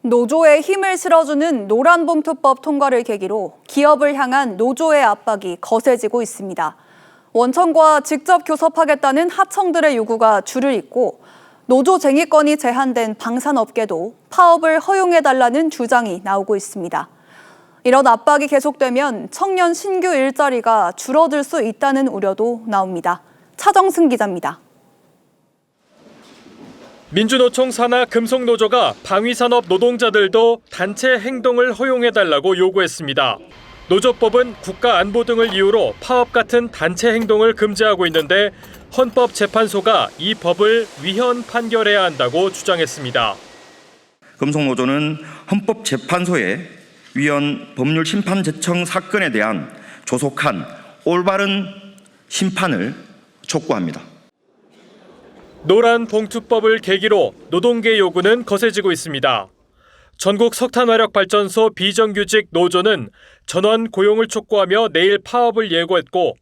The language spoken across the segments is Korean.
노조에 힘을 실어주는 노란봉투법 통과를 계기로 기업을 향한 노조의 압박이 거세지고 있습니다. 원청과 직접 교섭하겠다는 하청들의 요구가 줄을 잇고 노조 쟁의권이 제한된 방산업계도 파업을 허용해달라는 주장이 나오고 있습니다. 이런 압박이 계속되면 청년 신규 일자리가 줄어들 수 있다는 우려도 나옵니다. 차정승 기자입니다. 민주노총 산하 금속노조가 방위산업 노동자들도 단체 행동을 허용해달라고 요구했습니다. 노조법은 국가안보 등을 이유로 파업 같은 단체 행동을 금지하고 있는데 헌법재판소가 이 법을 위헌 판결해야 한다고 주장했습니다. 금속노조는 헌법재판소에 위헌 법률 심판 제청 사건에 대한 조속한 올바른 심판을 촉구합니다. 노란봉투법을 계기로 노동계 요구는 거세지고 있습니다. 전국 석탄화력발전소 비정규직 노조는 전원 고용을 촉구하며 내일 파업을 예고했고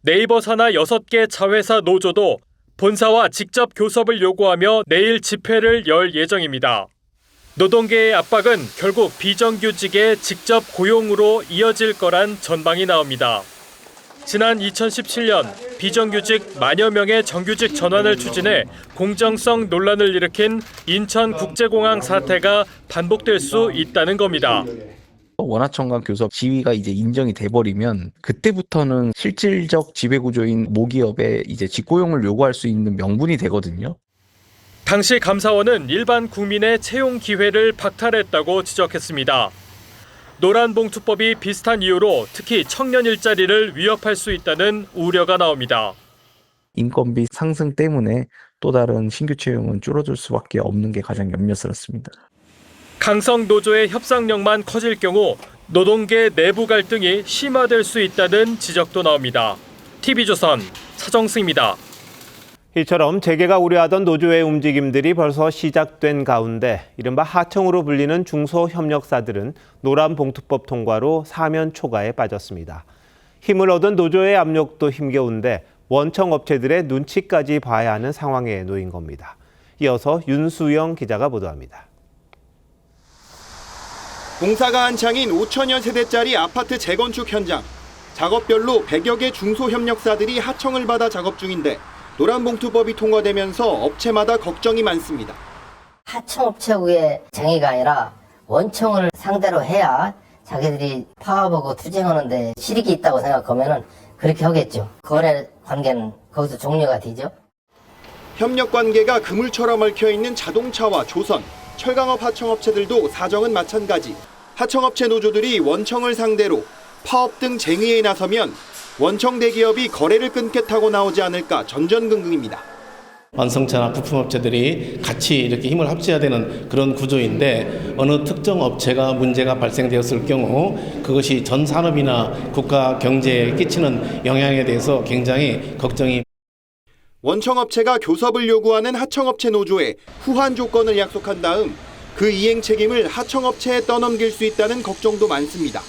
네이버 산하 6개 자회사 노조도 본사와 직접 교섭을 요구하며 내일 집회를 열 예정입니다. 노동계의 압박은 결국 비정규직의 직접 고용으로 이어질 거란 전망이 나옵니다. 지난 2017년 비정규직 만여 명의 정규직 전환을 추진해 공정성 논란을 일으킨 인천국제공항 사태가 반복될 수 있다는 겁니다. 원하청 교섭 지위가 이제 인정이 돼버리면 그때부터는 실질적 지배구조인 모기업에 이제 직고용을 요구할 수 있는 명분이 되거든요. 당시 감사원은 일반 국민의 채용 기회를 박탈했다고 지적했습니다. 노란봉투법이 비슷한 이유로 특히 청년 일자리를 위협할 수 있다는 우려가 나옵니다. 인건비 상승 때문에 또 다른 신규 채용은 줄어들 수밖에 없는 게 가장 염려스럽습니다. 강성 노조의 협상력만 커질 경우 노동계 내부 갈등이 심화될 수 있다는 지적도 나옵니다. TV조선 차정승입니다. 이처럼 재계가 우려하던 노조의 움직임들이 벌써 시작된 가운데 이른바 하청으로 불리는 중소협력사들은 노란봉투법 통과로 사면 초가에 빠졌습니다. 힘을 얻은 노조의 압력도 힘겨운데 원청 업체들의 눈치까지 봐야 하는 상황에 놓인 겁니다. 이어서 윤수영 기자가 보도합니다. 공사가 한창인 5천여 세대짜리 아파트 재건축 현장. 작업별로 100여 개 중소협력사들이 하청을 받아 작업 중인데 노란봉투법이 통과되면서 업체마다 걱정이 많습니다. 하청업체의 쟁의가 아니라 원청을 상대로 해야 자기들이 파업하고 투쟁하는데 실익이 있다고 생각하면 그렇게 하겠죠. 거래 관계는 거기서 종료가 되죠. 협력 관계가 그물처럼 얽혀있는 자동차와 조선, 철강업 하청업체들도 사정은 마찬가지. 하청업체 노조들이 원청을 상대로 파업 등 쟁의에 나서면 원청 대기업이 거래를 끊겠다고 나오지 않을까 전전긍긍입니다. 완성차나 부품업체들이 같이 이렇게 힘을 합쳐야 되는 그런 구조인데 어느 특정 업체가 문제가 발생되었을 경우 그것이 전 산업이나 국가 경제에 끼치는 영향에 대해서 굉장히 걱정이. 원청업체가 교섭을 요구하는 하청업체 노조에 후한 조건을 약속한 다음 그 이행 책임을 하청업체에 떠넘길 수 있다는 걱정도 많습니다.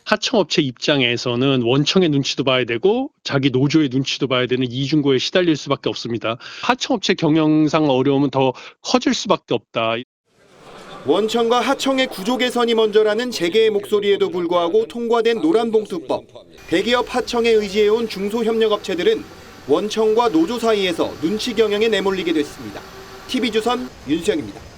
하청업체 입장에서는 원청의 눈치도 봐야 되고 자기 노조의 눈치도 봐야 되는 이중고에 시달릴 수밖에 없습니다. 하청업체 경영상 어려움은 더 커질 수밖에 없다. 원청과 하청의 구조 개선이 먼저라는 재계의 목소리에도 불구하고 통과된 노란봉투법. 대기업 하청에 의지해온 중소협력업체들은 원청과 노조 사이에서 눈치 경영에 내몰리게 됐습니다. TV조선 윤수영입니다.